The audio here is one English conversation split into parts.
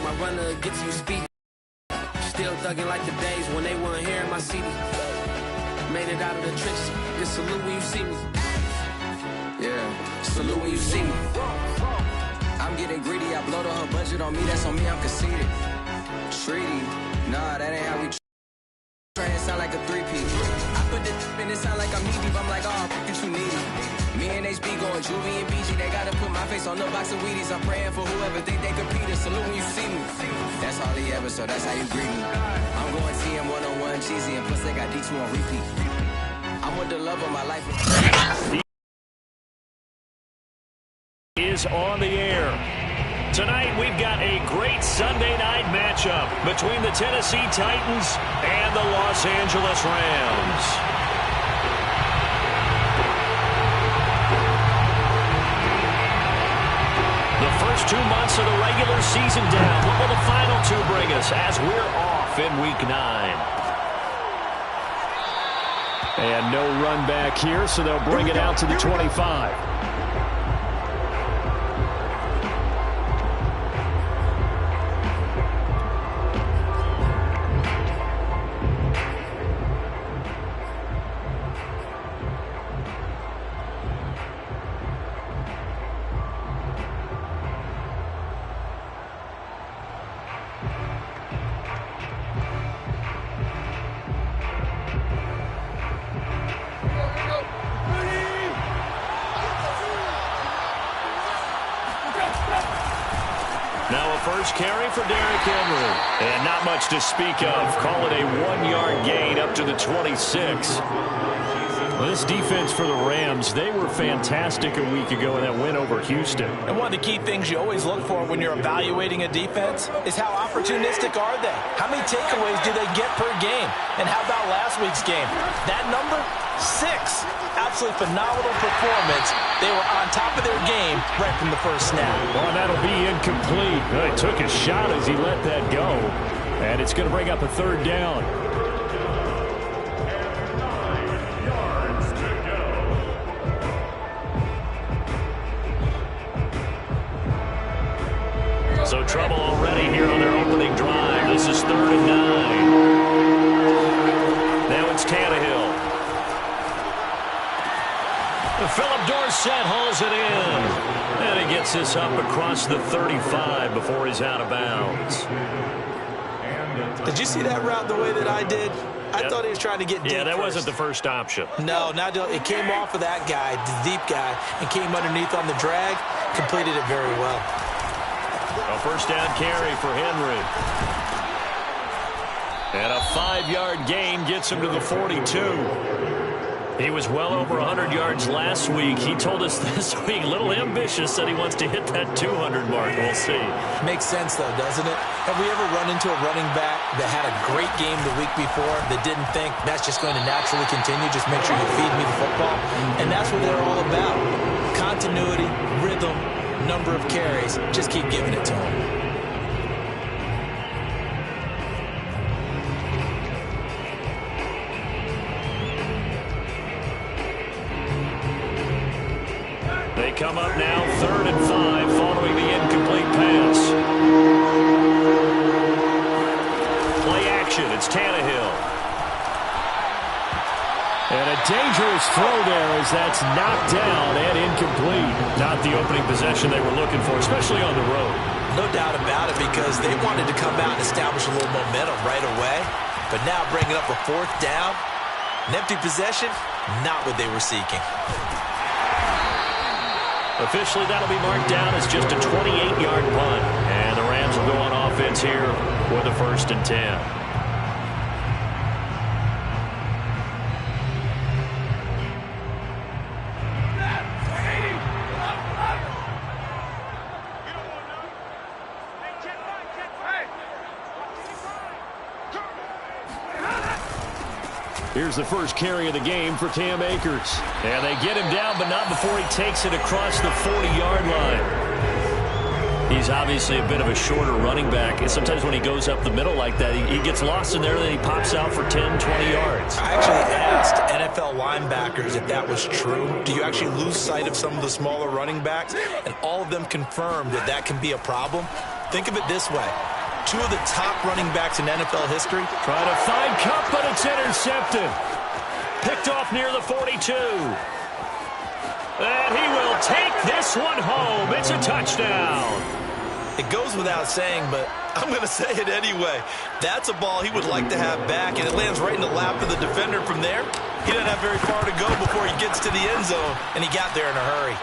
My runner gets you speedy. Still thugging like the days when they weren't here in my city. Made it out of the trenches. Just salute when you see me. Yeah, salute when you see me. I'm getting greedy. I blow the whole budget on me. That's on me. I'm conceited. Treaty. Nah, that ain't how we try. It sound like a three-piece. I put this in it sound like I'm knee deep. I'm like, oh, you needy. Me and HB going Juvie and BG. They gotta put my face on the box of Wheaties. I'm praying for whoever think they compete. Salute when you see me. That's all he ever, so that's how you greet me. I'm going TM 101 cheesy, and plus they got D2 on repeat. I'm with the love of my life. Is on the air. Tonight we've got a great Sunday night matchup between the Tennessee Titans and the Los Angeles Rams. The first 2 months of the regular season down. What will the final two bring us as we're off in Week 9? And no run back here, so they'll bring it out to the 25. Now a first carry for Derrick Henry. And not much to speak of. Call it a 1-yard gain up to the 26. Well, this defense for the Rams, they were fantastic a week ago in that win over Houston. And one of the key things you always look for when you're evaluating a defense is how opportunistic are they? How many takeaways do they get per game? And how about last week's game? That number, 6. Absolutely phenomenal performance. They were on top of their game right from the first snap. Well, that'll be incomplete. Well, he took a shot as he let that go. And it's going to bring up a 3rd down. So trouble already here on their opening drive. This is 3rd and 9. Now it's Tannehill. Philip Dorsett hauls it in. And he gets this up across the 35 before he's out of bounds. Did you see that route the way that I did? I thought he was trying to get deep. Yeah, that wasn't the first option. No, it came off of that guy, the deep guy, and came underneath on the drag. Completed it very well. A first down carry for Henry. And a 5-yard gain gets him to the 42. He was well over 100 yards last week. He told us this week, a little ambitious, said he wants to hit that 200 mark. We'll see. Makes sense, though, doesn't it? Have we ever run into a running back that had a great game the week before that didn't think that's just going to naturally continue? Just make sure you feed me the football. And that's what they're all about. Continuity, rhythm, number of carries. Just keep giving it to him. They come up now 3rd and 5 following the incomplete pass. Play action. It's Tannehill. And a dangerous throw there as that's knocked down and incomplete. Not the opening possession they were looking for, especially on the road. No doubt about it, because they wanted to come out and establish a little momentum right away. But now bringing up a 4th down, an empty possession, not what they were seeking. Officially, that'll be marked down as just a 28-yard punt. And the Rams will go on offense here with the 1st and 10. Here's the first carry of the game for Cam Akers. And they get him down, but not before he takes it across the 40-yard line. He's obviously a bit of a shorter running back. And sometimes when he goes up the middle like that, he gets lost in there, and then he pops out for 10, 20 yards. I actually asked NFL linebackers if that was true. Do you actually lose sight of some of the smaller running backs? And all of them confirmed that that can be a problem. Think of it this way. two of the top running backs in NFL history. Trying to find Cup, but it's intercepted. Picked off near the 42. And he will take this one home. It's a touchdown. It goes without saying, but I'm going to say it anyway. That's a ball he would like to have back, and it lands right in the lap of the defender from there. He doesn't have very far to go before he gets to the end zone, and he got there in a hurry.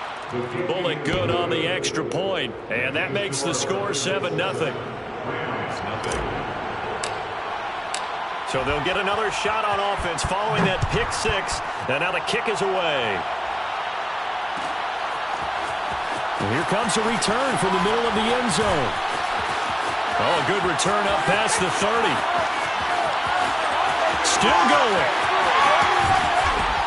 Bullet good on the extra point, and that makes the score 7-0. So they'll get another shot on offense following that pick six, and now the kick is away. And here comes a return from the middle of the end zone. Oh, a good return up past the 30. Still going.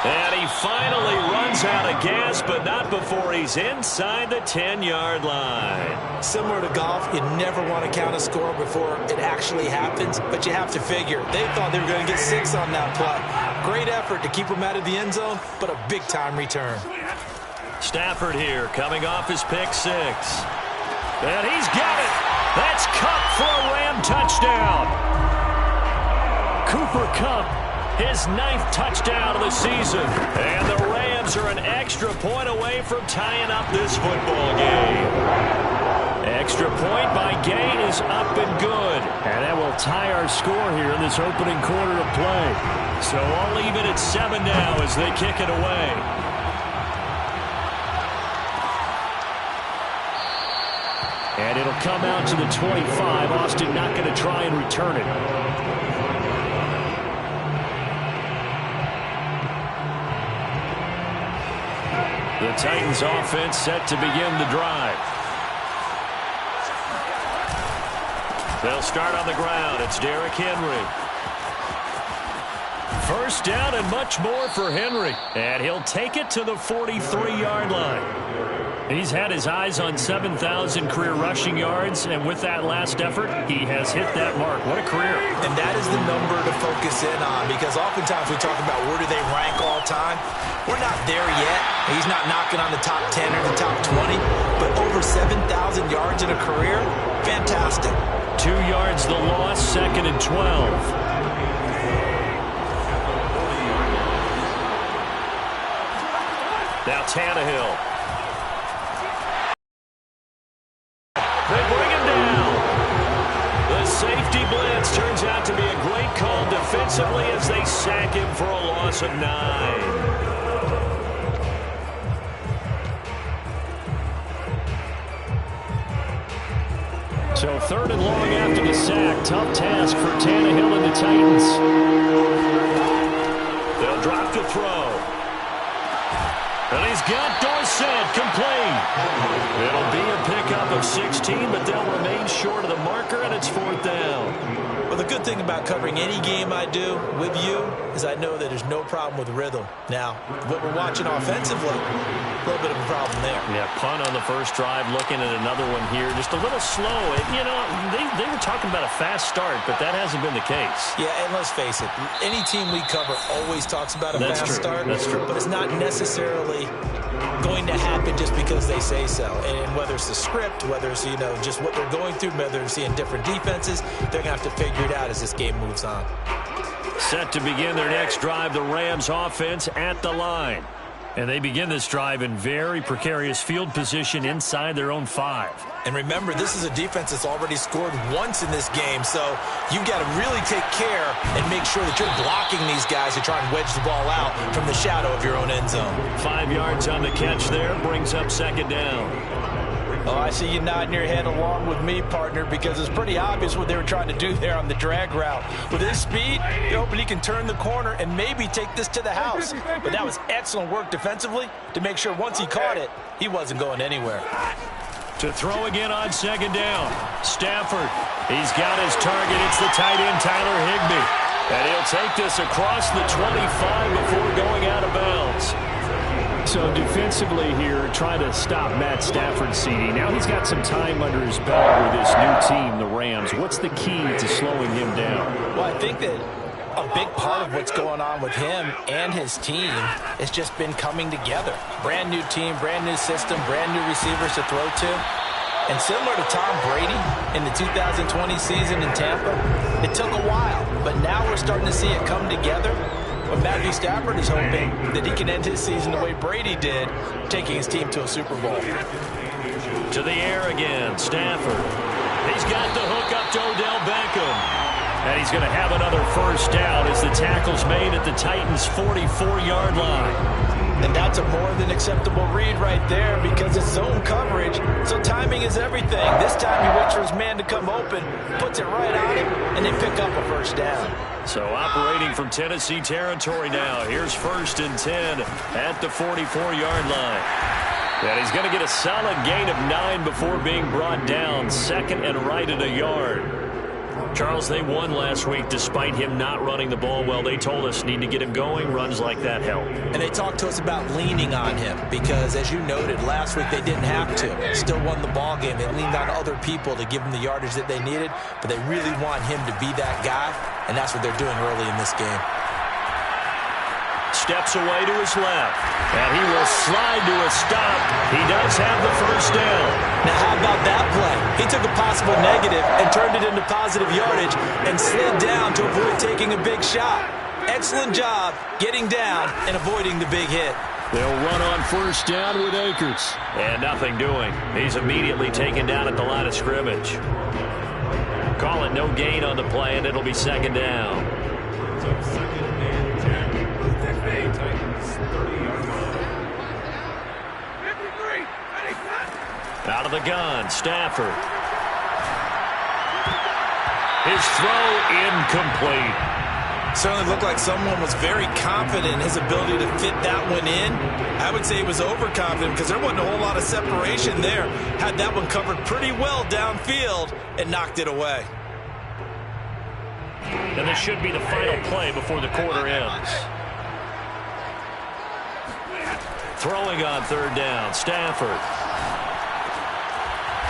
And he finally runs out of gas, but not before he's inside the 10-yard line. Similar to golf, you never want to count a score before it actually happens, but you have to figure. They thought they were going to get 6 on that play. Great effort to keep him out of the end zone, but a big-time return. Stafford here, coming off his pick six. And he's got it. That's Cup for a Ram touchdown. Cooper Kupp, his 9th touchdown of the season. And the Rams are an extra point away from tying up this football game. Extra point by Gay is up and good. And that will tie our score here in this opening quarter of play. So all even at 7 now as they kick it away. And it'll come out to the 25. Austin not going to try and return it. The Titans offense set to begin the drive. They'll start on the ground. It's Derrick Henry. First down and much more for Henry. And he'll take it to the 43-yard line. He's had his eyes on 7,000 career rushing yards, and with that last effort, he has hit that mark. What a career. And that is the number to focus in on, because oftentimes we talk about where do they rank all time. We're not there yet. He's not knocking on the top 10 or the top 20, but over 7,000 yards in a career, fantastic. 2 yards the loss, 2nd and 12. Now Tannehill. They bring him down. The safety blitz turns out to be a great call defensively as they sack him for a loss of 9. So 3rd and long after the sack. Tough task for Tannehill and the Titans. They'll drop the throw. And he's got Dorsett complete. It'll be a pickup of 16, but they'll remain short of the marker, and it's 4th down. Well, the good thing about covering any game I do with you is I know that there's no problem with rhythm. Now, what we're watching offensively, a little bit of a problem there. Yeah, punt on the first drive, looking at another one here. Just a little slow. They were talking about a fast start, but that hasn't been the case. Yeah, and let's face it, any team we cover always talks about a fast start. That's true. But it's not necessarily going to happen just because they say so. And whether it's the script, whether it's, just what they're going through, whether they're seeing different defenses, they're going to have to figure it out as this game moves on. Set to begin their next drive, the Rams offense at the line. And they begin this drive in very precarious field position inside their own 5. And remember, this is a defense that's already scored once in this game, so you've got to really take care and make sure that you're blocking these guys to try and wedge the ball out from the shadow of your own end zone. 5 yards on the catch there, brings up 2nd down. Oh, I see you nodding your head along with me, partner, because it's pretty obvious what they were trying to do there on the drag route. With his speed, you're hoping he can turn the corner and maybe take this to the house. But that was excellent work defensively to make sure once he caught it, he wasn't going anywhere. To throw again on 2nd down. Stafford, he's got his target. It's the tight end, Tyler Higbee. And he'll take this across the 25 before going out of bounds. So defensively here, trying to stop Matt Stafford, CD. Now he's got some time under his belt with this new team, the Rams. What's the key to slowing him down? Well, I think that a big part of what's going on with him and his team has just been coming together. Brand new team, brand new system, brand new receivers to throw to. And similar to Tom Brady in the 2020 season in Tampa, it took a while, but now we're starting to see it come together. But Matthew Stafford is hoping that he can end his season the way Brady did, taking his team to a Super Bowl. To the air again, Stafford. He's got the hook up to Odell Beckham. And he's going to have another first down as the tackle's made at the Titans' 44-yard line. And that's a more than acceptable read right there because it's zone coverage, so timing is everything. This time he waits for his man to come open, puts it right on him, and they pick up a first down. So operating from Tennessee territory now. Here's 1st and 10 at the 44-yard line. And he's going to get a solid gain of 9 before being brought down. 2nd and right at a yard. Charles, they won last week despite him not running the ball well. They told us need to get him going. Runs like that help. And they talked to us about leaning on him because, as you noted, last week they didn't have to. Still won the ball game. They leaned on other people to give them the yardage that they needed, but they really want him to be that guy, and that's what they're doing early in this game. Steps away to his left, and he will slide to a stop. He does have the first down. Now, how about that play? He took a possible negative and turned it into positive yardage and slid down to avoid taking a big shot. Excellent job getting down and avoiding the big hit. They'll run on first down with Akers. And nothing doing. He's immediately taken down at the line of scrimmage. Call it no gain on the play, and it'll be 2nd down. Out of the gun, Stafford. His throw incomplete. Certainly looked like someone was very confident in his ability to fit that one in. I would say he was overconfident because there wasn't a whole lot of separation there. Had that one covered pretty well downfield and knocked it away. And this should be the final play before the quarter ends. Throwing on 3rd down, Stafford.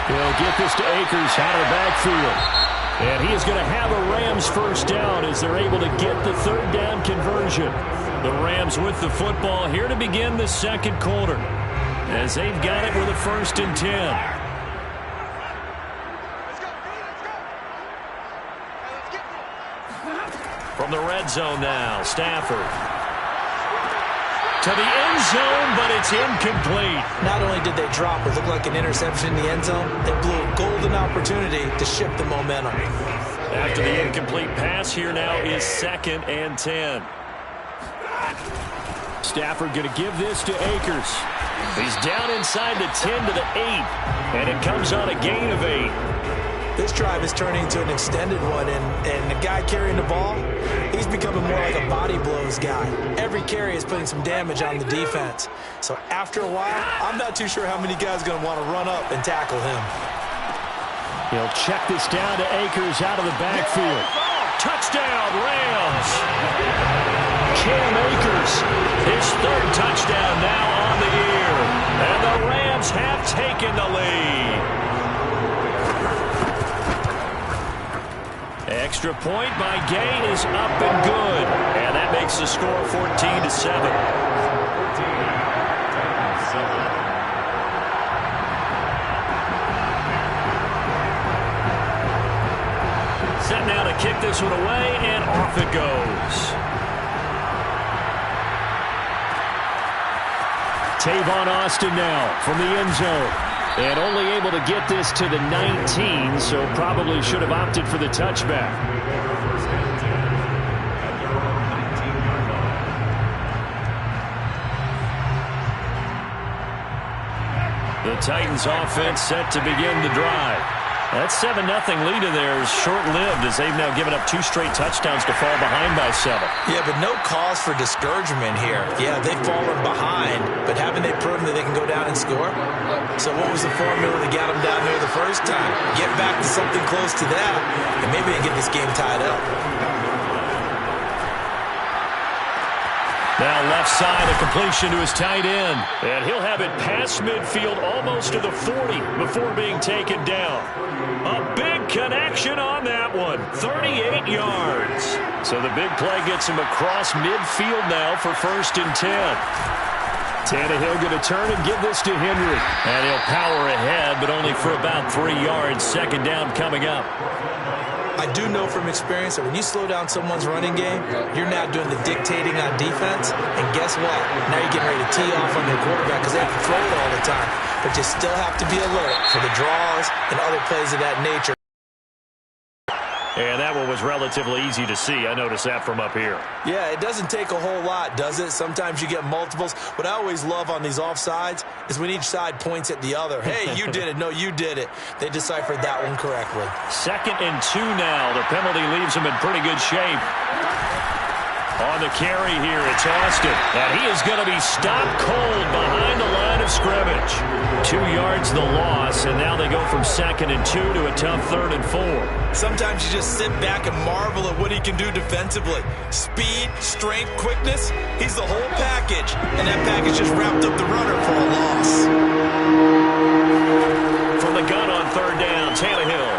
He'll get this to Akers out of the backfield. And he is going to have a Rams first down as they're able to get the 3rd down conversion. The Rams with the football here to begin the 2nd quarter as they've got it with a 1st and 10. From the red zone now, Stafford. To the end zone, but it's incomplete. Not only did they drop what looked like an interception in the end zone, they blew a golden opportunity to shift the momentum. After the incomplete pass, here now is 2nd and 10. Stafford going to give this to Akers. He's down inside the 10 to the 8, and it comes on a gain of 8. This drive is turning into an extended one, and the guy carrying the ball, he's becoming more like a body blows guy. Every carry is putting some damage on the defense. So after a while, I'm not too sure how many guys are going to want to run up and tackle him. He'll check this down to Akers out of the backfield. Touchdown, Rams! Cam Akers, his 3rd touchdown now on the year. And the Rams have taken the lead. Extra point by Gay is up and good. And that makes the score 14-7. Set now to kick this one away, and off it goes. Tavon Austin now from the end zone. And only able to get this to the 19, so probably should have opted for the touchback. The Titans offense set to begin the drive. That 7-0 lead in there is short-lived as they've now given up 2 straight touchdowns to fall behind by 7. Yeah, but no cause for discouragement here. Yeah, they've fallen behind, but haven't they proven that they can go down and score? So what was the formula that got them down there the first time? Get back to something close to that, and maybe they get this game tied up. Now left side, a completion to his tight end. And he'll have it past midfield almost to the 40 before being taken down. A big connection on that one. 38 yards. So the big play gets him across midfield now for 1st and 10. Tannehill going to turn and give this to Henry. And he'll power ahead, but only for about 3 yards. Second down coming up. I do know from experience that when you slow down someone's running game, you're now doing the dictating on defense. And guess what? Now you're getting ready to tee off on your quarterback because they have to throw it all the time. But you still have to be alert for the draws and other plays of that nature. And that one was relatively easy to see. I noticed that from up here. Yeah, it doesn't take a whole lot, does it? Sometimes you get multiples. What I always love on these offsides is when each side points at the other. Hey, you did it. No, you did it. They deciphered that one correctly. 2nd and 2 now. The penalty leaves them in pretty good shape. On the carry here, it's Austin. And he is going to be stopped cold behind the line of scrimmage. 2 yards the loss, and now they go from 2nd and 2 to a tough 3rd and 4. Sometimes you just sit back and marvel at what he can do defensively. Speed, strength, quickness, he's the whole package. And that package just wrapped up the runner for a loss. From the gun on 3rd down, Tannehill.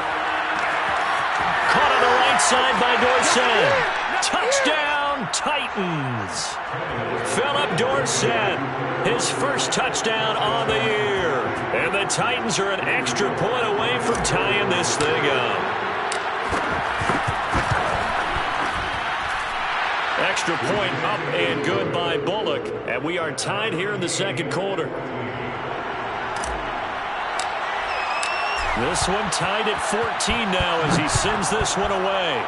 Caught on the right side by Dorsett. Touchdown, Titans. Philip Dorsett, his first touchdown on the year. And the Titans are an extra point away from tying this thing up. Extra point up and good by Bullock. And we are tied here in the 2nd quarter. This one tied at 14 now as he sends this one away.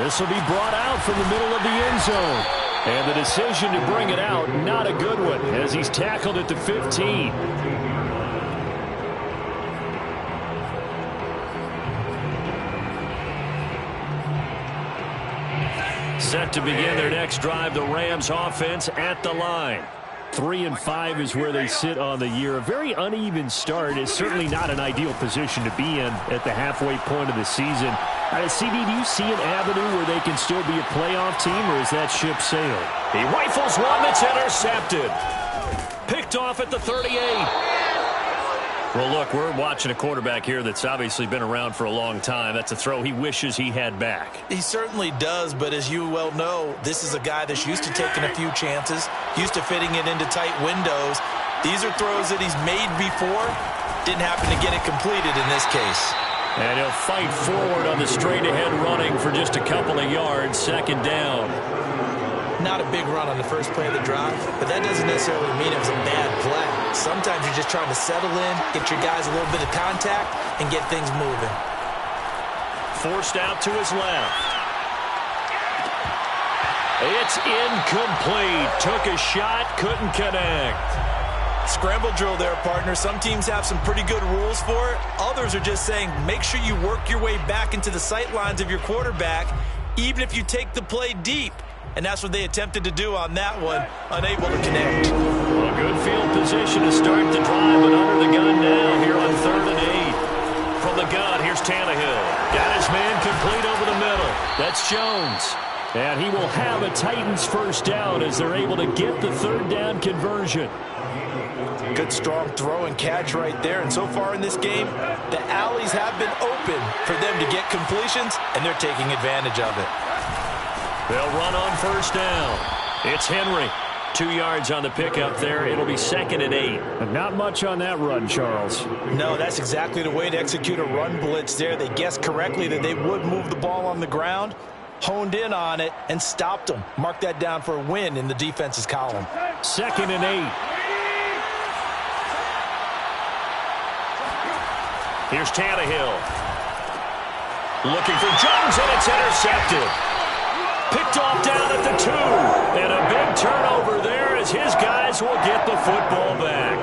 This will be brought out from the middle of the end zone. And the decision to bring it out, not a good one, as he's tackled at the 15. Set to begin their next drive, the Rams offense at the line. 3-5 is where they sit on the year. A very uneven start is certainly not an ideal position to be in at the halfway point of the season. CD, do you see an avenue where they can still be a playoff team, or is that ship sailed? He rifles one that's intercepted. Picked off at the 38. Well, look, we're watching a quarterback here that's obviously been around for a long time. That's a throw he wishes he had back. He certainly does, but as you well know, this is a guy that's used to taking a few chances, used to fitting it into tight windows. These are throws that he's made before. Didn't happen to get it completed in this case. And he'll fight forward on the straight-ahead running for just a couple of yards. 2nd down. Not a big run on the first play of the drive, but that doesn't necessarily mean it was a bad play. Sometimes you're just trying to settle in, get your guys a little bit of contact, and get things moving. Forced out to his left. It's incomplete. Took a shot, couldn't connect. Scramble drill there, partner. Some teams have some pretty good rules for it. Others are just saying make sure you work your way back into the sight lines of your quarterback, even if you take the play deep. And that's what they attempted to do on that one, unable to connect. Well, a good field position to start the drive, but under the gun now here on 3rd and 8. From the gun, here's Tannehill. Got his man complete over the middle. That's Jones. And he will have a Titans first down as they're able to get the 3rd down conversion. Good strong throw and catch right there. And so far in this game, the alleys have been open for them to get completions, and they're taking advantage of it. They'll run on first down. It's Henry. 2 yards on the pickup there. It'll be 2nd and 8. And not much on that run, Charles. No, that's exactly the way to execute a run blitz there. They guessed correctly that they would move the ball on the ground, honed in on it, and stopped them. Mark that down for a win in the defense's column. 2nd and 8. Here's Tannehill. Looking for Jones, and it's intercepted. Picked off down at the 2. And a big turnover there as his guys will get the football back.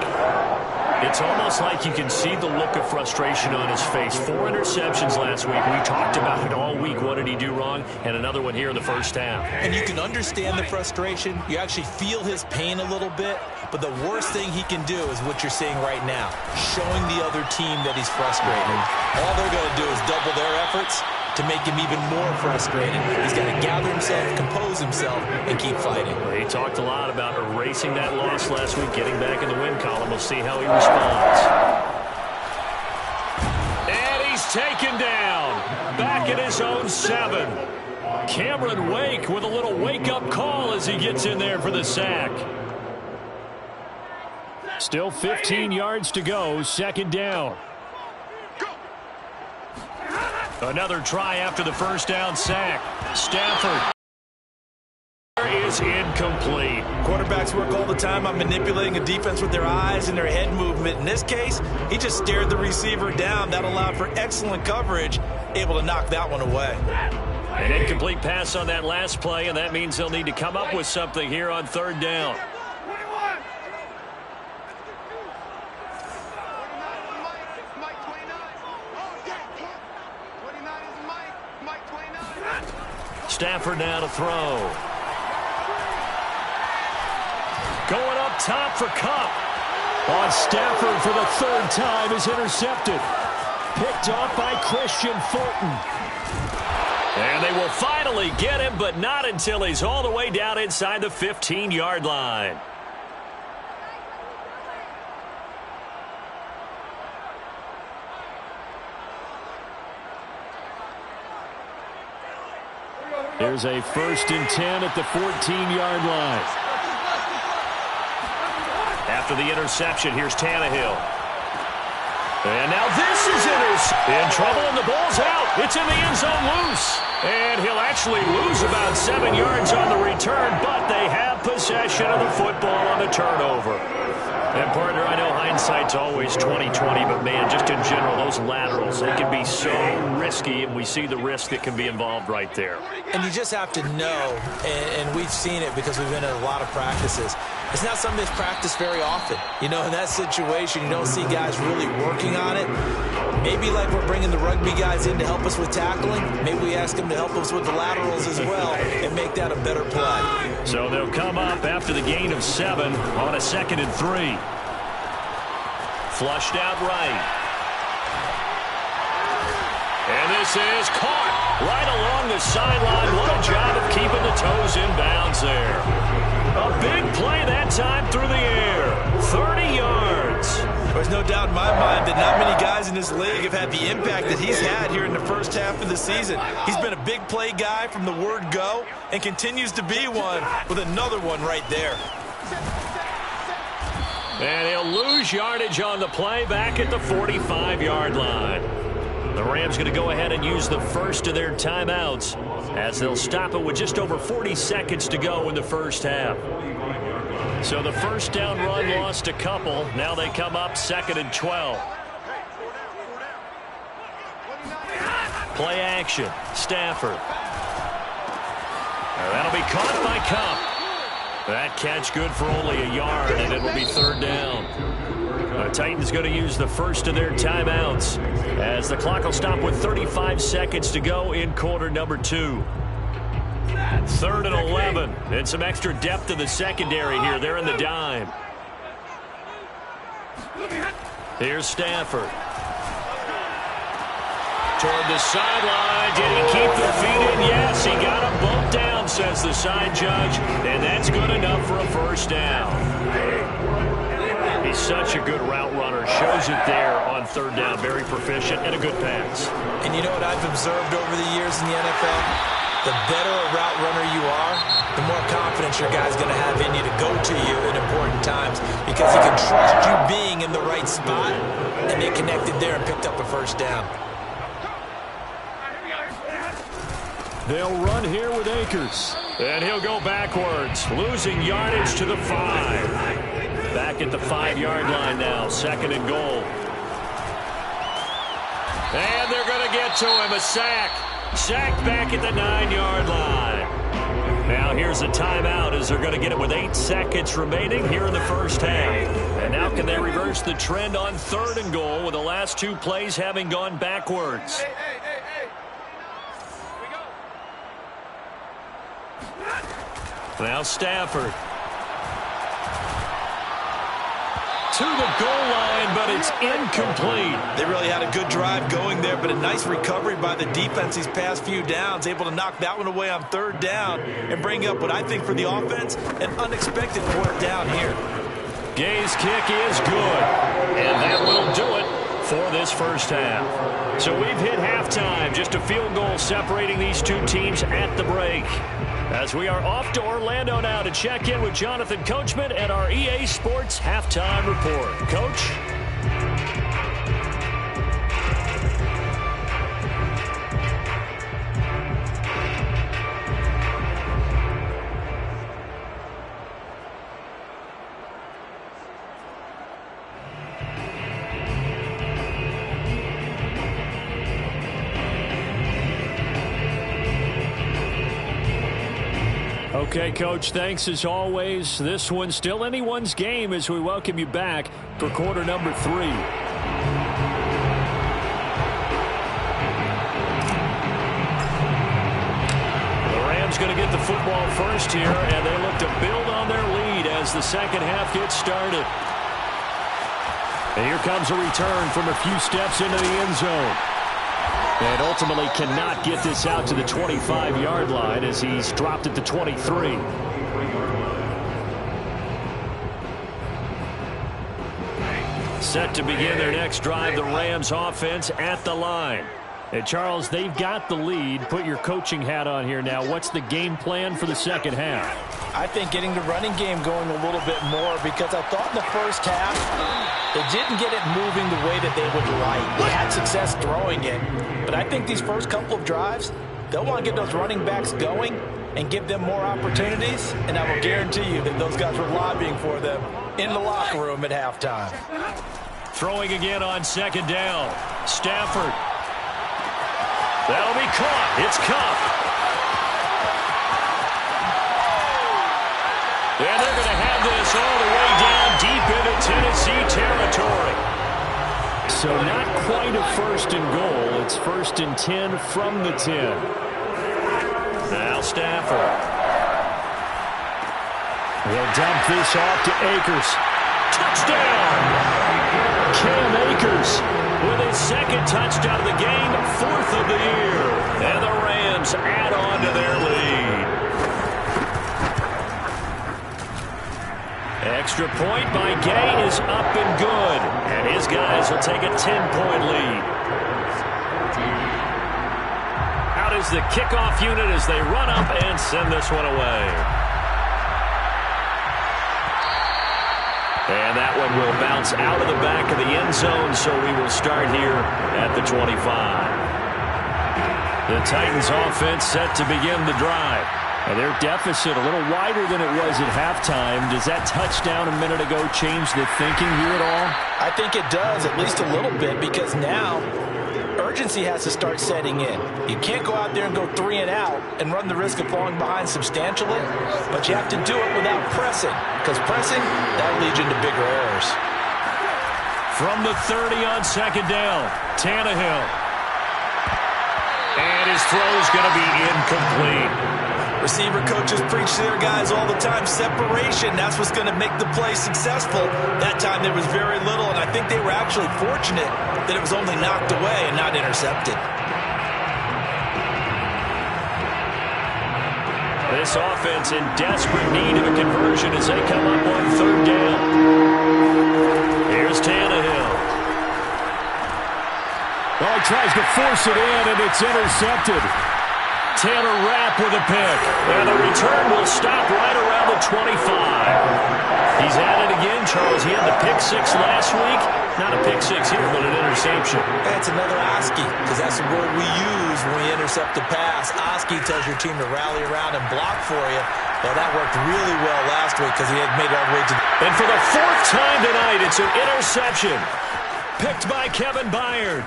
It's almost like you can see the look of frustration on his face. 4 interceptions last week. We talked about it all week. What did he do wrong? And another one here in the first half. And you can understand the frustration. You actually feel his pain a little bit. But the worst thing he can do is what you're seeing right now, showing the other team that he's frustrated. All they're going to do is double their efforts to make him even more frustrated. He's got to gather himself, compose himself, and keep fighting. He talked a lot about erasing that loss last week, getting back in the win column. We'll see how he responds. And he's taken down, back at his own 7. Cameron Wake with a little wake-up call as he gets in there for the sack. Still 15 yards to go, second down. Another try after the first down sack. Stafford is incomplete. Quarterbacks work all the time on manipulating a defense with their eyes and their head movement. In this case, he just stared the receiver down. That allowed for excellent coverage, able to knock that one away. An incomplete pass on that last play, and that means they'll need to come up with something here on third down. Stafford now to throw. Going up top for Cup. On Stafford for the third time is intercepted. Picked off by Christian Fulton. And they will finally get him, but not until he's all the way down inside the 15-yard line. Here's a 1st and 10 at the 14-yard line. After the interception, here's Tannehill. And now this is in trouble, and the ball's out. It's in the end zone loose. And he'll actually lose about 7 yards on the return, but they have possession of the football on the turnover. And, partner, I know hindsight's always 20/20, but, man, just in general, those laterals, they can be so risky, and we see the risk that can be involved right there. And you just have to know, and we've seen it because we've been at a lot of practices. It's not something that's practiced very often. You know, in that situation, you don't see guys really working on it. Maybe like we're bringing the rugby guys in to help us with tackling. Maybe we ask them to help us with the laterals as well and make that a better play. So they'll come up after the gain of 7 on a 2nd and 3. Flushed out right. And this is caught right along the sideline. What a job of keeping the toes in bounds there. A big play that time through the air. 30 yards. There's no doubt in my mind that not many guys in this league have had the impact that he's had here in the first half of the season. He's been a big play guy from the word go and continues to be one with another one right there. And he'll lose yardage on the play back at the 45-yard line. The Rams going to go ahead and use the first of their timeouts as they'll stop it with just over 40 seconds to go in the first half. So the first down run lost a couple. Now they come up 2nd and 12. Play action. Stafford. That'll be caught by Cup. That catch good for only a yard, and it will be 3rd down. The Titans going to use the first of their timeouts as the clock will stop with 35 seconds to go in quarter number 2. 3rd and 11, and some extra depth to the secondary here. They're in the dime. Here's Stafford. Toward the sideline. Did he keep the feet in? Yes, he got him bumped down, says the side judge, and that's good enough for a first down. He's such a good route runner. Shows it there on 3rd down. Very proficient and a good pass. And you know what I've observed over the years in the NFL? The better a route runner you are, the more confidence your guy's going to have in you to go to you in important times because he can trust you being in the right spot, and they connected there and picked up a first down. They'll run here with Akers. And he'll go backwards, losing yardage to the 5. Back at the 5-yard line now, 2nd and goal. And they're going to get to him, a sack. Sacked back at the 9-yard line. Now here's a timeout as they're going to get it with 8 seconds remaining here in the first half. And now can they reverse the trend on 3rd and goal with the last 2 plays having gone backwards? Now Stafford. To the goal line, but it's incomplete. They really had a good drive going there, but a nice recovery by the defense these past few downs, able to knock that one away on 3rd down and bring up what I think for the offense, an unexpected 4th down here. Gay's kick is good, and that will do it for this first half. So we've hit halftime. Just a field goal separating these two teams at the break. As we are off to Orlando now to check in with Jonathan Coachman and our EA Sports Halftime Report. Coach? Okay, Coach, thanks as always. This one's still anyone's game as we welcome you back for quarter number 3. The Rams going to get the football first here, and they look to build on their lead as the second half gets started. And here comes a return from a few steps into the end zone. And ultimately cannot get this out to the 25-yard line as he's dropped at the 23. Set to begin their next drive, the Rams offense at the line. And Charles, they've got the lead. Put your coaching hat on here now. What's the game plan for the second half? I think getting the running game going a little bit more, because I thought in the first half they didn't get it moving the way that they would like. They had success throwing it. But I think these first couple of drives, they'll want to get those running backs going and give them more opportunities. And I will guarantee you that those guys were lobbying for them in the locker room at halftime. Throwing again on second down. Stafford. That'll be caught. It's Cup. And they're going to have this all the way down deep into Tennessee territory. So not quite a first and goal. It's first and 10 from the 10. Now Stafford. He'll dump this off to Akers. Touchdown! Cam Akers with his second touchdown of the game, 4th of the year. And the Rams add on to their lead. Extra point by Gay is up and good. And his guys will take a 10-point lead. Out is the kickoff unit as they run up and send this one away. And that one will bounce out of the back of the end zone, so we will start here at the 25. The Titans offense set to begin the drive. And their deficit a little wider than it was at halftime. Does that touchdown a minute ago change the thinking here at all? I think it does, at least a little bit, because now urgency has to start setting in. You can't go out there and go 3 and out and run the risk of falling behind substantially, but you have to do it without pressing, because pressing, that leads you into bigger errors. From the 30 on second down, Tannehill. And his throw is going to be incomplete. Receiver coaches preach to their guys all the time. Separation, that's what's going to make the play successful. That time there was very little, and I think they were actually fortunate that it was only knocked away and not intercepted. This offense in desperate need of a conversion as they come up on third down. Here's Tannehill. Oh, he tries to force it in, and it's intercepted. Taylor Rapp with a pick. And the return will stop right around the 25. He's at it again, Charles. He had the pick 6 last week. Not a pick 6 here, but an interception. That's another Oski, because that's the word we use when we intercept a pass. Oski tells your team to rally around and block for you. Well, that worked really well last week because he had made it all the way to the... And for the 4th time tonight, it's an interception. Picked by Kevin Byard.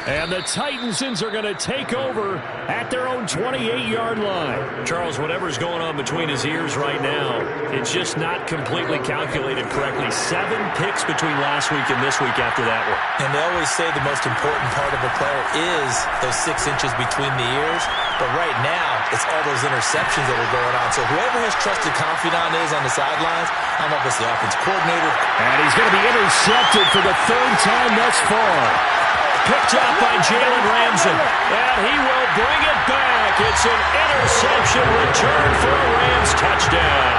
And the Titansons are going to take over at their own 28-yard line. Charles, whatever's going on between his ears right now, it's just not completely calculated correctly. 7 picks between last week and this week after that one. And they always say the most important part of a player is those 6 inches between the ears. But right now, it's all those interceptions that are going on. So whoever his trusted confidant is on the sidelines, I don't know if it's the offensive coordinator. And he's going to be intercepted for the 3rd time thus far. Picked up by Jalen Ramsey, and he will bring it back. It's an interception return for a Rams touchdown.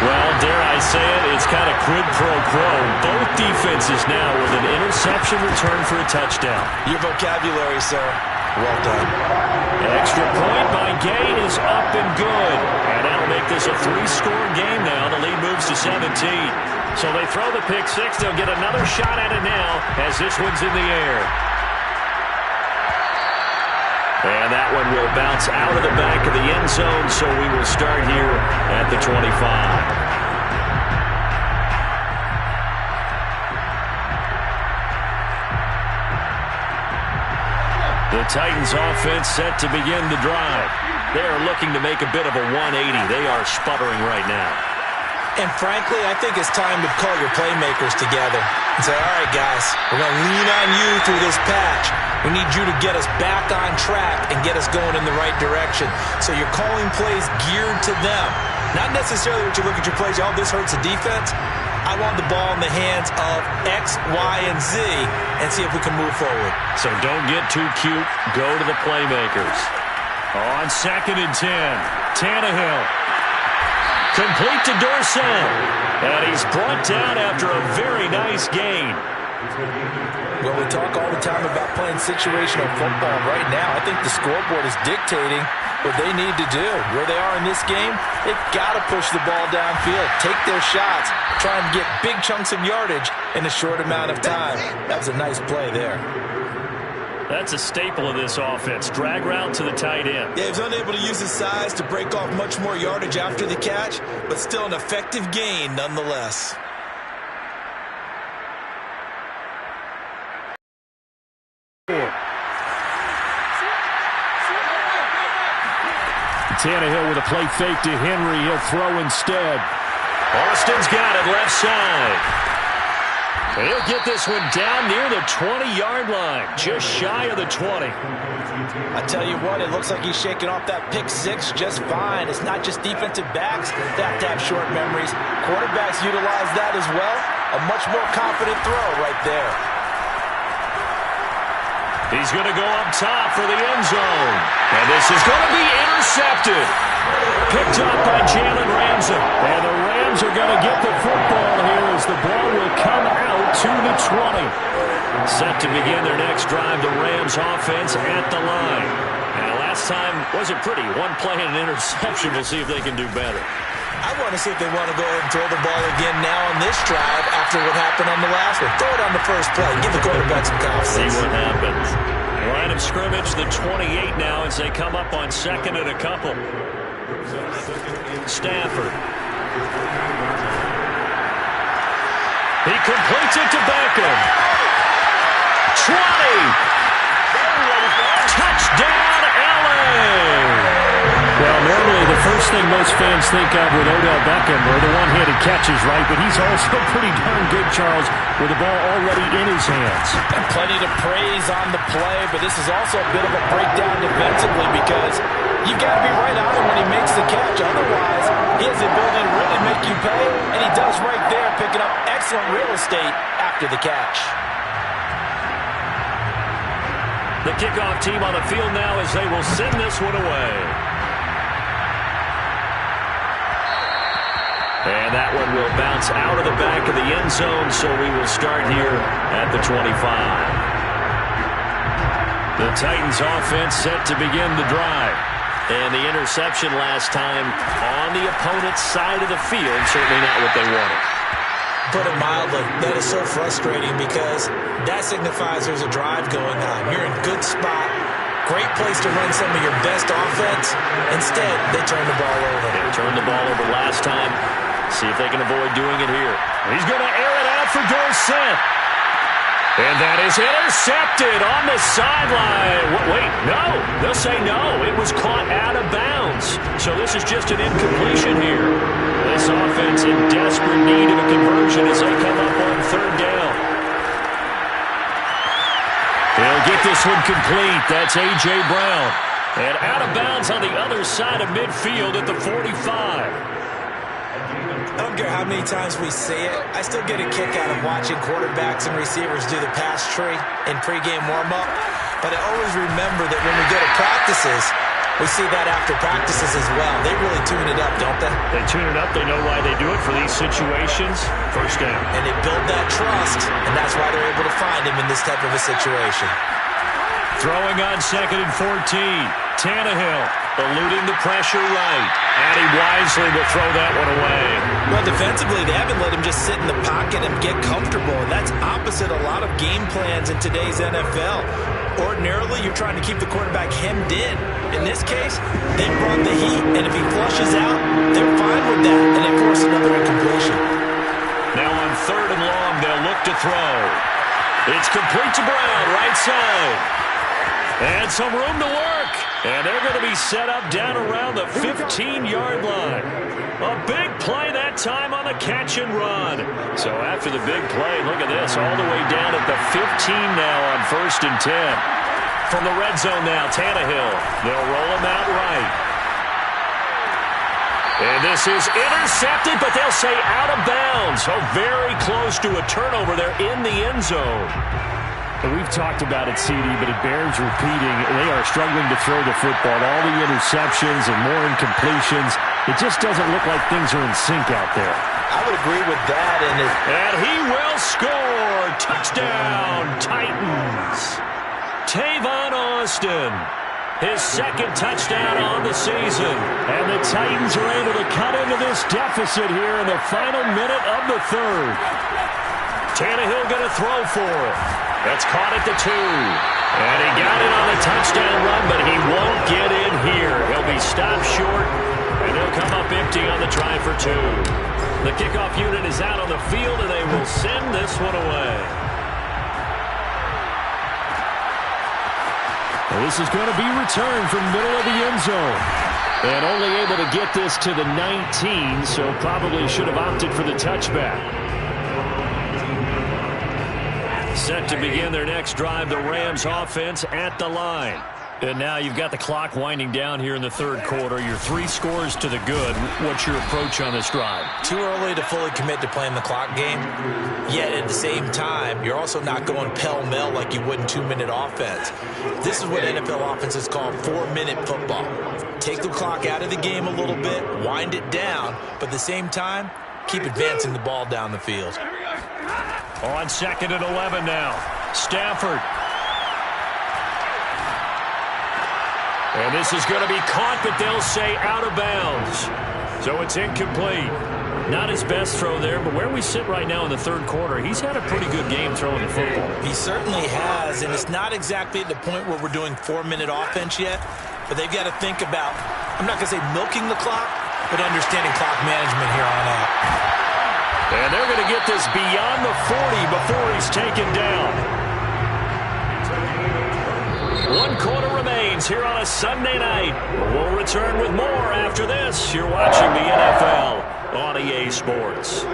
Well, dare I say it, it's kind of quid pro quo. Both defenses now with an interception return for a touchdown. Your vocabulary, sir. Well done. Extra point by Gay is up and good. And that'll make this a 3-score game now. The lead moves to 17. So they throw the pick six. They'll get another shot at it now as this one's in the air. And that one will bounce out of the back of the end zone, so we will start here at the 25. The Titans offense set to begin the drive. They are looking to make a bit of a 180. They are sputtering right now. And frankly, I think it's time to call your playmakers together and say, all right, guys, we're going to lean on you through this patch. We need you to get us back on track and get us going in the right direction. So you're calling plays geared to them. Not necessarily what you look at your plays, oh, this hurts the defense. I want the ball in the hands of X, Y, and Z and see if we can move forward. So don't get too cute. Go to the playmakers. On 2nd and 10, Tannehill. Complete to Dorsett. And he's brought down after a very nice gain. Well, we talk all the time about playing situational football. Right now, I think the scoreboard is dictating what they need to do. Where they are in this game, they've got to push the ball downfield, take their shots, try and get big chunks of yardage in a short amount of time. That was a nice play there. That's a staple of this offense. Drag route to the tight end. Yeah, he was unable to use his size to break off much more yardage after the catch, but still an effective gain nonetheless. Tannehill with a play fake to Henry. He'll throw instead. Austin's got it left side. He'll get this one down near the 20-yard line, just shy of the 20. I tell you what, it looks like he's shaking off that pick six just fine. It's not just defensive backs that have to have short memories. Quarterbacks utilize that as well. A much more confident throw right there. He's going to go up top for the end zone. And this is going to be intercepted. Picked up by Jalen Ramsey. And the Rams are going to get the football here as the ball will come out to the 20. Set to begin their next drive, the Rams offense at the line. And last time wasn't pretty. One play and an interception. We'll see if they can do better. I want to see if they want to go ahead and throw the ball again now on this drive after what happened on the last one. Throw it on the first play. Give the quarterback some confidence. See what happens. Line of scrimmage, the 28 now as they come up on 2nd and a couple. Stafford. He completes it to Beckham. 20. Touchdown, LA. Well, normally the first thing most fans think of with Odell Beckham are the one-handed catches, right? But he's also pretty darn good, Charles, with the ball already in his hands. And plenty to praise on the play, but this is also a bit of a breakdown defensively because you've got to be right on him when he makes the catch. Otherwise, he has the ability to really make you pay, and he does right there, picking up excellent real estate after the catch. The kickoff team on the field now as they will send this one away. And that one will bounce out of the back of the end zone, so we will start here at the 25. The Titans offense set to begin the drive. And the interception last time on the opponent's side of the field, certainly not what they wanted. Put it mildly, that is so frustrating because that signifies there's a drive going on. You're in good spot. Great place to run some of your best offense. Instead, they turn the ball over. They turned the ball over last time. See if they can avoid doing it here. He's going to air it out for Dorsett. And that is intercepted on the sideline. Wait, no. They'll say no. It was caught out of bounds. So this is just an incompletion here. This offense in desperate need of a conversion as they come up on 3rd down. They'll get this one complete. That's A.J. Brown. And out of bounds on the other side of midfield at the 45. I don't care how many times we see it. I still get a kick out of watching quarterbacks and receivers do the pass tree in pregame warm-up. But I always remember that when we go to practices, We see that after practices as well. They really tune it up, don't they? They tune it up. They know why they do it for these situations. First down. And they build that trust, and that's why they're able to find him in this type of a situation. Throwing on 2nd and 14. Tannehill eluding the pressure right. And he wisely will throw that one away. Well, defensively, they haven't let him just sit in the pocket and get comfortable, and that's opposite a lot of game plans in today's NFL. Ordinarily, you're trying to keep the quarterback hemmed in. In this case, they brought the heat, and if he flushes out, they're fine with that, and they force another incompletion. Now on 3rd and long, they'll look to throw. It's complete to Brown, right side. And some room to work. And they're going to be set up down around the 15-yard line. A big play that time on the catch and run. So after the big play, look at this, all the way down at the 15 now on 1st and 10. From the red zone now, Tannehill. They'll roll him out right. And this is intercepted, but they'll say out of bounds. So very close to a turnover there in the end zone. We've talked about it, CD, but it bears repeating. They are struggling to throw the football. All the interceptions and more incompletions. It just doesn't look like things are in sync out there. I would agree with that. And he will score. Touchdown, Titans. Tavon Austin. His 2nd touchdown on the season. And the Titans are able to cut into this deficit here in the final minute of the 3rd. Tannehill going to throw for it. That's caught at the 2. And he got it on the touchdown run, but he won't get in here. He'll be stopped short, and he'll come up empty on the try for 2. The kickoff unit is out on the field, and they will send this one away. Well, this is going to be returned from the middle of the end zone. And only able to get this to the 19, so probably should have opted for the touchback. Set to begin their next drive, the Rams offense at the line. And now you've got the clock winding down here in the 3rd quarter. You're 3 scores to the good. What's your approach on this drive? Too early to fully commit to playing the clock game. Yet at the same time, you're also not going pell-mell like you would in 2-minute offense. This is what NFL offenses call 4-minute football. Take the clock out of the game a little bit, wind it down, but at the same time, keep advancing the ball down the field. On 2nd and 11 now. Stafford. And this is going to be caught, but they'll say out of bounds. So it's incomplete. Not his best throw there, but where we sit right now in the 3rd quarter, he's had a pretty good game throwing the football. He certainly has, and it's not exactly at the point where we're doing 4-minute offense yet, but they've got to think about, I'm not going to say milking the clock, but understanding clock management here on out. And they're going to get this beyond the 40 before he's taken down. 1 quarter remains here on a Sunday night. We'll return with more after this. You're watching the NFL on EA Sports.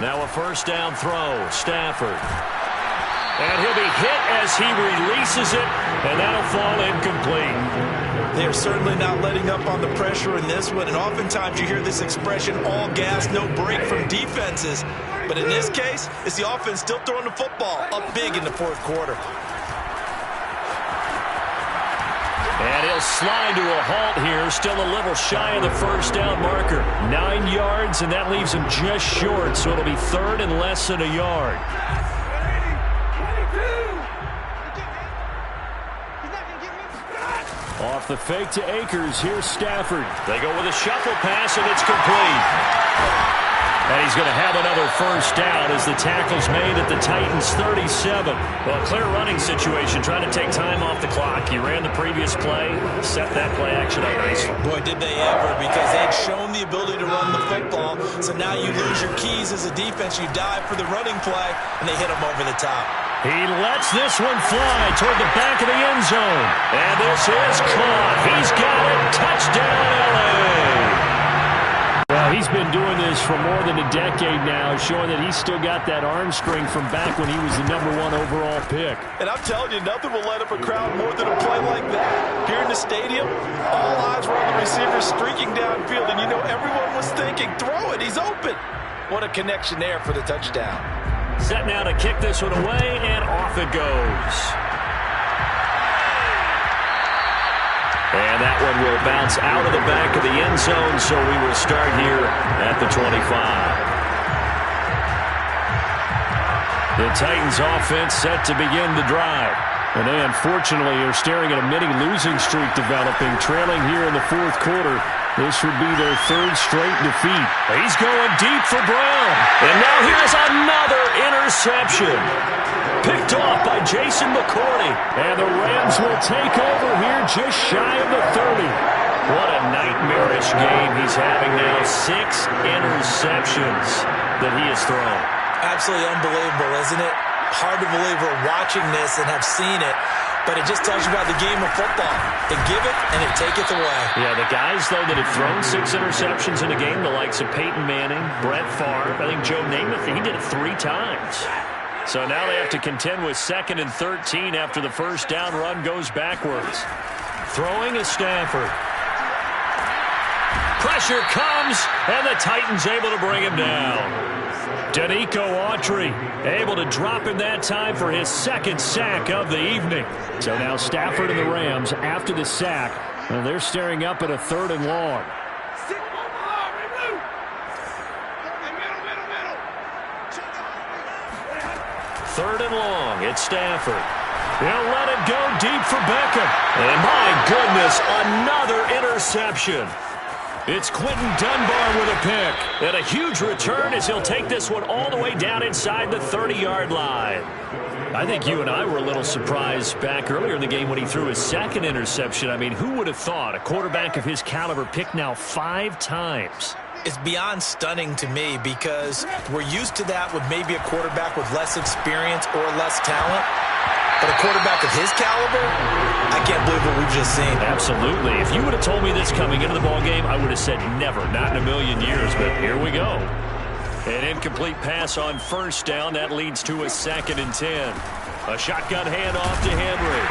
Now a 1st down throw. Stafford. And he'll be hit as he releases it, and that'll fall incomplete. They're certainly not letting up on the pressure in this one, and oftentimes you hear this expression, all gas, no break from defenses. But in this case, it's the offense still throwing the football up big in the 4th quarter. And he'll slide to a halt here, still a little shy of the 1st down marker. 9 yards, and that leaves him just short, so it'll be 3rd and less than a yard. Off the fake to Akers, here's Stafford. They go with a shuffle pass, and it's complete. And he's going to have another 1st down as the tackle's made at the Titans' 37. Well, clear running situation, trying to take time off the clock. He ran the previous play, set that play action up nicely. Boy, did they ever, because they had shown the ability to run the football. So now you lose your keys as a defense. You dive for the running play, and they hit him over the top. He lets this one fly toward the back of the end zone. And this is caught. He's got it. Touchdown, L.A. Well, he's been doing this for more than a decade now, showing that he's still got that arm strength from back when he was the #1 overall pick. And I'm telling you, nothing will light up a crowd more than a play like that. Here in the stadium, all eyes were on the receiver streaking downfield, and you know everyone was thinking, throw it, he's open. What a connection there for the touchdown. Set now to kick this one away, and off it goes. And that one will bounce out of the back of the end zone, so we will start here at the 25. The Titans offense set to begin the drive. And they unfortunately are staring at a mini losing streak developing, trailing here in the fourth quarter. This would be their third straight defeat. He's going deep for Brown. And now here's another interception. Picked off by Jason McCourty. And the Rams will take over here just shy of the 30. What a nightmarish game he's having now. 6 interceptions that he has thrown. Absolutely unbelievable, isn't it? Hard to believe we're watching this and have seen it, but it just tells you about the game of football. They give it and it taketh away. Yeah, the guys, though, that have thrown 6 interceptions in a game, the likes of Peyton Manning, Brett Favre, I think Joe Namath, he did it 3 times. So now they have to contend with 2nd and 13 after the first down run goes backwards. Throwing is Stafford. Pressure comes, and the Titans able to bring him down. Danico Autry able to drop him that time for his 2nd sack of the evening. So now Stafford and the Rams, after the sack, they're staring up at a 3rd and long. Third and long, it's Stafford. He'll let it go deep for Beckham. And my goodness, another interception. It's Quentin Dunbar with a pick. And a huge return as he'll take this one all the way down inside the 30-yard line. I think you and I were a little surprised back earlier in the game when he threw his 2nd interception. I mean, who would have thought a quarterback of his caliber picked now 5 times? It's beyond stunning to me because we're used to that with maybe a quarterback with less experience or less talent. But a quarterback of his caliber, I can't believe what we've just seen. Absolutely. If you would have told me this coming into the ballgame, I would have said never, not in a million years. But here we go. An incomplete pass on first down. That leads to a 2nd and 10. A shotgun handoff to Henry.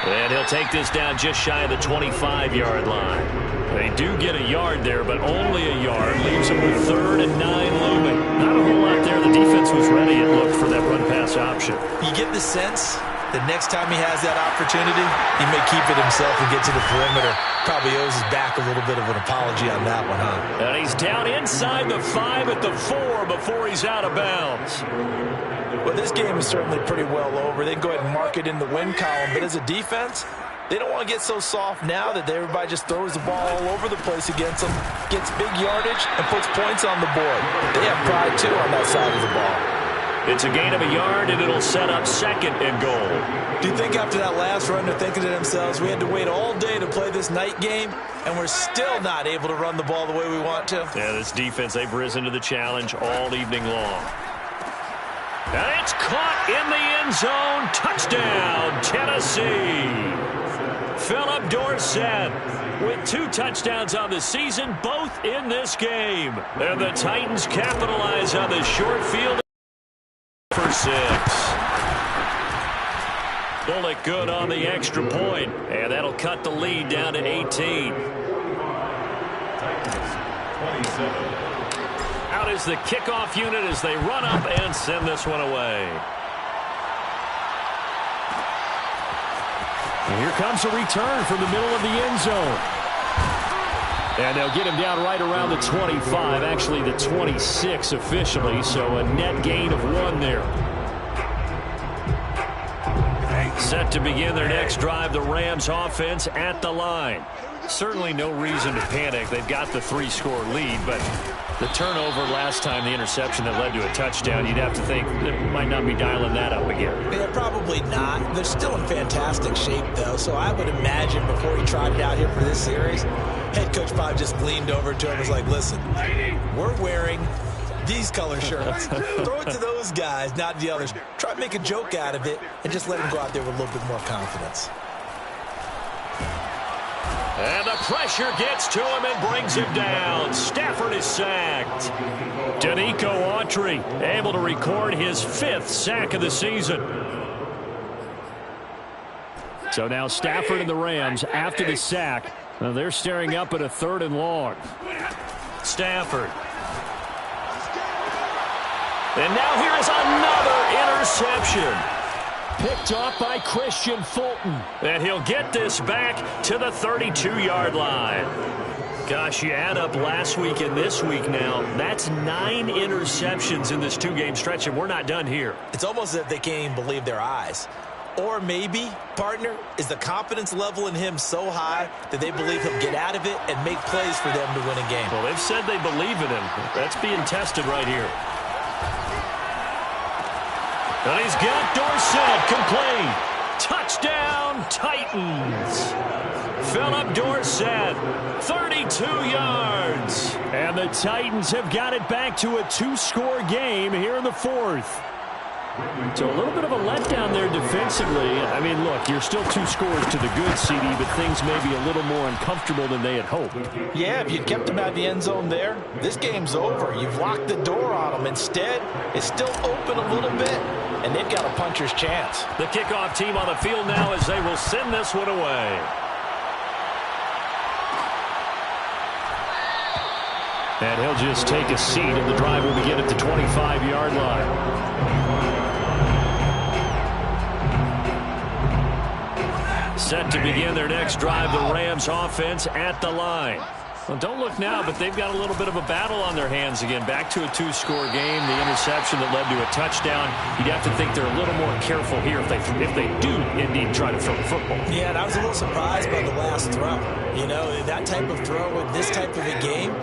And he'll take this down just shy of the 25-yard line. They do get a yard there, but only a yard. Leaves them with 3rd and 9 looming. Not a whole lot there. The defense was ready, it looked, for that run-pass option. You get the sense that next time he has that opportunity, he may keep it himself and get to the perimeter. Probably owes his back a little bit of an apology on that one, huh? And he's down inside the 5 at the 4 before he's out of bounds. Well, this game is certainly pretty well over. They can go ahead and mark it in the win column. But as a defense, they don't want to get so soft now that everybody just throws the ball all over the place against them, gets big yardage, and puts points on the board. They have pride, too, on that side of the ball. It's a gain of a yard, and it'll set up 2nd and goal. Do you think after that last run they're thinking to themselves, we had to wait all day to play this night game, and we're still not able to run the ball the way we want to? Yeah, this defense, they've risen to the challenge all evening long. And it's caught in the end zone. Touchdown, Tennessee. Philip Dorsett with 2 touchdowns on the season, both in this game. And the Titans capitalize on the short field for 6. Bullock good on the extra point, and that'll cut the lead down to 18. Out is the kickoff unit as they run up and send this one away. And here comes a return from the middle of the end zone. And they'll get him down right around the 25, actually the 26 officially, so a net gain of 1 there. Set to begin their next drive, the Rams offense at the line. Certainly no reason to panic. They've got the 3-score lead, but the turnover last time, the interception that led to a touchdown, you'd have to think they might not be dialing that up again. Yeah, probably not. They're still in fantastic shape, though, so I would imagine before he trotted out here for this series, head coach probably just leaned over to him and was like, listen, we're wearing these color shirts. Throw it to those guys, not the others. Try to make a joke out of it and just let them go out there with a little bit more confidence. And the pressure gets to him and brings him down. Stafford is sacked. Danico Autry able to record his 5th sack of the season. So now Stafford and the Rams, after the sack, they're staring up at a 3rd and long. Stafford. And now here is another interception. Picked off by Christian Fulton. And he'll get this back to the 32-yard line. Gosh, you add up last week and this week now. That's 9 interceptions in this 2-game stretch, and we're not done here. It's almost as if they can't even believe their eyes. Or maybe, partner, is the confidence level in him so high that they believe he'll get out of it and make plays for them to win a game. Well, they've said they believe in him. That's being tested right here. And he's got Dorsett complete. Touchdown, Titans. Philip Dorsett, 32 yards. And the Titans have got it back to a 2-score game here in the 4th. So a little bit of a letdown there defensively. I mean, look, you're still 2 scores to the good, CD, but things may be a little more uncomfortable than they had hoped. Yeah, if you'd kept them out of the end zone there, this game's over. You've locked the door on them. Instead, it's still open a little bit, and they've got a puncher's chance. The kickoff team on the field now as they will send this one away. And he'll just take a seat, and the drive will begin at the 25-yard line. Set to begin their next drive, the Rams offense at the line. Well, don't look now, but they've got a little bit of a battle on their hands again. Back to a 2-score game, the interception that led to a touchdown. You'd have to think they're a little more careful here if they do indeed try to throw the football. Yeah, and I was a little surprised by the last throw. You know, that type of throw in this type of a game,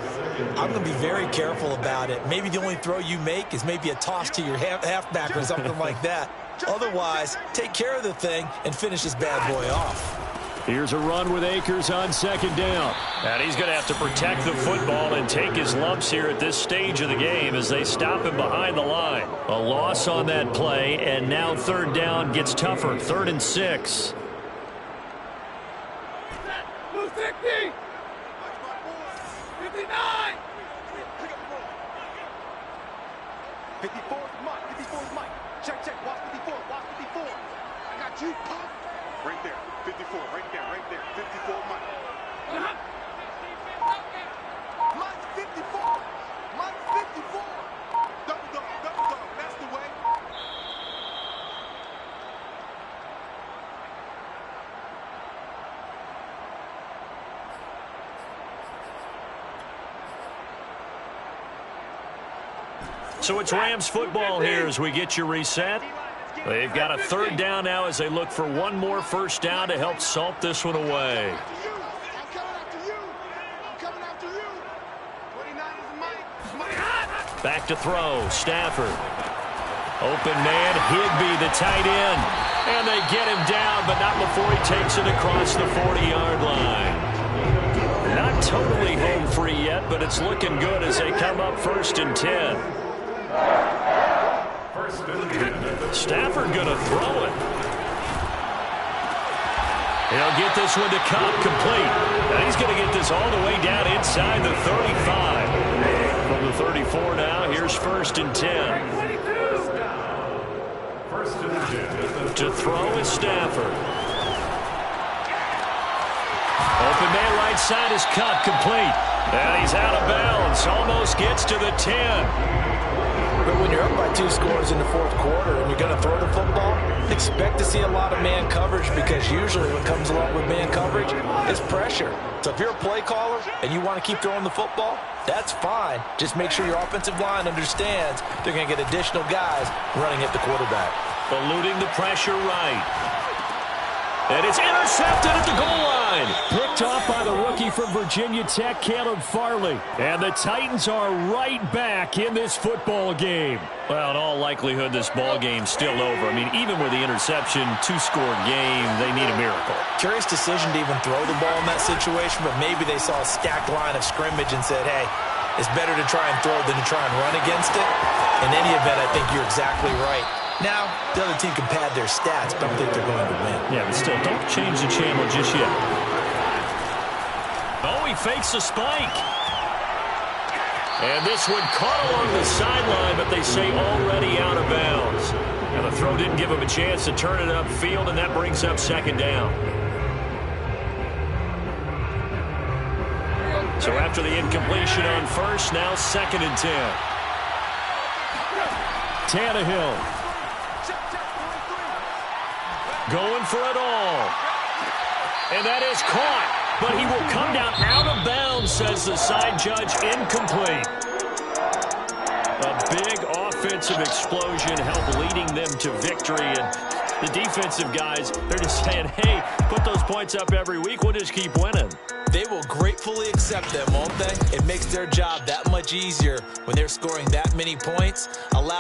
I'm going to be very careful about it. Maybe the only throw you make is maybe a toss to your halfback or something like that. Otherwise, take care of the thing and finish this bad boy off. Here's a run with Akers on 2nd down. And he's going to have to protect the football and take his lumps here at this stage of the game as they stop him behind the line. A loss on that play, and now 3rd down gets tougher. 3rd and 6. 54 Mike. 54 Mike. Check. Watch 54. Watch 54. I got you, Pop. Right there. 54. Right there. 54 Mike. Mike 54. Mike 54. Double dog. That's the way. So it's Rams football here as we get you reset. They've got a 3rd down now as they look for one more 1st down to help salt this one away. Back to throw. Stafford. Open man. Higby, the tight end. And they get him down, but not before he takes it across the 40-yard line. Not totally home free yet, but it's looking good as they come up 1st and 10. Stafford going to throw it. He'll get this one to Cobb complete. And he's going to get this all the way down inside the 35. From the 34 now, here's 1st and 10. To throw is Stafford. Open man right side is cut complete. And he's out of bounds. Almost gets to the 10. But when you're up by 2 scores in the 4th quarter and you're going to throw the football, expect to see a lot of man coverage, because usually what comes along with man coverage is pressure. So if you're a play caller and you want to keep throwing the football, that's fine. Just make sure your offensive line understands they're going to get additional guys running at the quarterback. Eluding the pressure right. And it's intercepted at the goal line. Picked off by the rookie from Virginia Tech, Caleb Farley. And the Titans are right back in this football game. Well, in all likelihood, this ball game's still over. I mean, even with the interception, 2-score game, they need a miracle. Curious decision to even throw the ball in that situation, but maybe they saw a stacked line of scrimmage and said, hey, it's better to try and throw than to try and run against it. In any event, I think you're exactly right. Now, the other team can pad their stats, but I don't think they're going to win. Yeah, but still, don't change the channel just yet. Oh, he fakes a spike. And this one caught along the sideline, but they say already out of bounds. And the throw didn't give him a chance to turn it upfield, and that brings up second down. So after the incompletion on first, now 2nd and 10. Tannehill. Going for it all. And that is caught. But he will come down out of bounds, says the side judge. Incomplete. A big offensive explosion helped leading them to victory. And the defensive guys, they're just saying, hey, put those points up every week. We'll just keep winning. They will gratefully accept them, won't they? It makes their job that much easier when they're scoring that many points. Allow